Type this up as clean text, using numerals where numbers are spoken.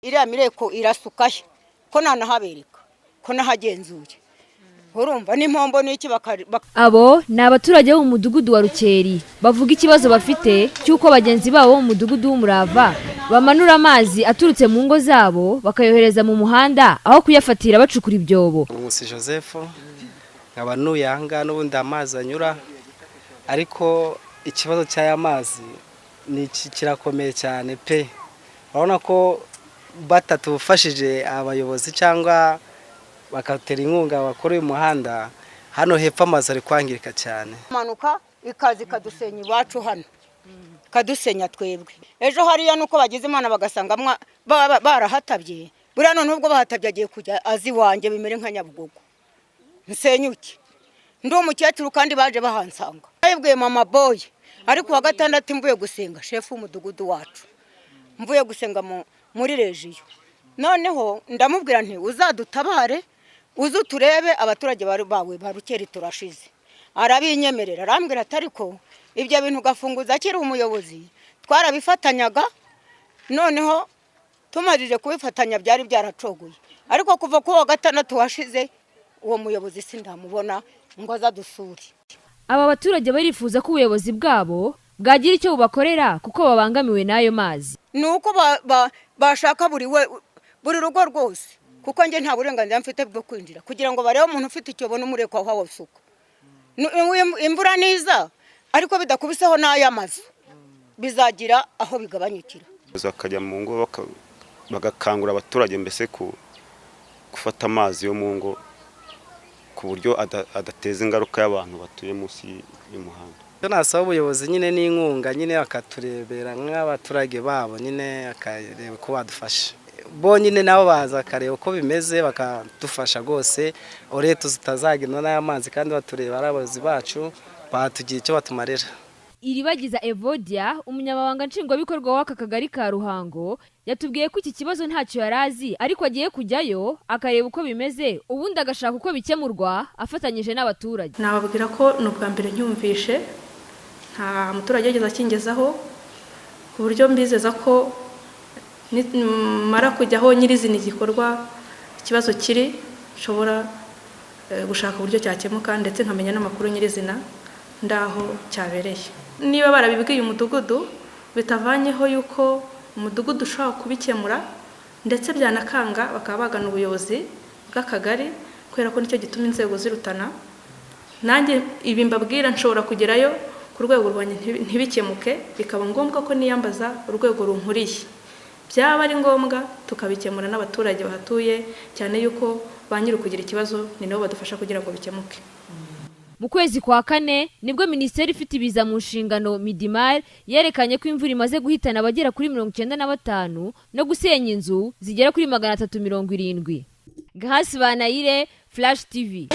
iriya mireko irasukaye ko nanahabereka ko nahagenzuye urumva n'impombo n'iki abo ni abaturage bo mu mudugudu wa Rukeri bavuga ikibazo bafite cy'uko bagenzi babo mu mudugudu w'Umurava bamanura amazi aturutse mu ngo zabo bakayohereza mu muhanda aho kuyafatira bacukura ibyobo. Umusi Joseph nk'abanuye ahanga n'ubundi amazi anyura ariko ikibazo cy'aya mazi ni kirakomeye cyane pe. Urabona ko batatufashije abayobozi cyangwa bakatera inkunga bakora uyu muhanda hano hepfo amazi ari kwangirika cyane. Manuka ikazi kadusenya iwacu hano kadusenya twebwe. Ejo hariya nuko bagize Imana bagasanga barahatabye buriya none ubwo bahatabye agiye kujya azi wanje bimere nka Nyabugogo nsenyuke ndi umukecuru kandi baje bahansanga. Yibwiye mama boy ariko wa gatandatu mvuye gusenga shefu w'umudugudu wacu mvuye gusenga muri regiyo noneho ndamubwira nti uzadutabare uzuturebe abaturage bawe ba Rukeri turashize. Arabinyemerera arambwira atariko ibyo bintu gafunguza akiri umuyobozi twarabifatanyaga noneho tumarije kubifatanya byari byaracoguye ariko kuva ko wa gatandatu washize uwo muyobozi sindamubona ngo azadusure. Aba baturage barifuza ko ubuyobozi bwabo bwagira icyo bubakorera kuko babangamiwe n'ayo mazi. Nuko bashaka buri rugo rwose kuko nge nta burenganzira mfite bwo kwinjira kugira ngo barebe umuntu ufite icyobo n'umureko aho wasuka. Imvura niza ariko bidakubiseho n'aya mazi bizagira aho bigabanyukira. Bakajya mu ngo bagakangura abaturage mbese gufata amazi yo mu ngo ku buryo adateza ingaruka y'abantu batuye munsi y'umuhanda. Nasaba ubuyobozi nyine n'inkunga nyine akaturebera nk'abaturage babo nyine akareba ko badufasha. Bo nyine nabo baza akareba uko bimeze bakadufasha rwose leta zitazagendwa n'amazi kandi batureba ari abayobozi bacu batugiye icyo batumarira. Iribagiza Evodia umunyamabanga nshingwabikorwa w'aka kagari ka Ruhango yatubwiye ko iki kibazo ntacyo yarazi ariko agiye kujyayo akareba uko bimeze ubundi agashaka uko bikemurwa afatanyije n'abaturage. Nababwira ko n'ubwa mbere nyumvishe nta muturage yageze akingezaho ku buryo mbizeza ko mara kujyaho nyirizina igikorwa ikibazo kiri nshobora gushaka uburyo cyakemuka ndetse nkamenya n'amakuru nyirizina ndaho cyabereye. Niba barabibwiye umudugudu bitavanyeho yuko umudugudu ushobora kubikemura ndetse byanakanga bakaba bagana ubuyobozi bw'akagari kubera ko nicyo gituma inzego zirutana. Nanjye ibi mbabwira nshobora kugerayo ku rwego rwanjye ntibikemuke bikaba ngombwa ko niyambaza urwego runkuriye. Byaba ari ngombwa tukabikemura n'abaturage bahatuye cyane yuko banyiri kugira ikibazo ni nabo badufasha kugira ngo bikemuke. Mu kwezi kwa kane nibwo Minisiteri ifite ibiza mu nshingano Midimar yerekanye ko imvura imaze guhitana abagera kuri 95 no gusenya inzu zigera kuri 370. Gahasi Banayire, Flash TV.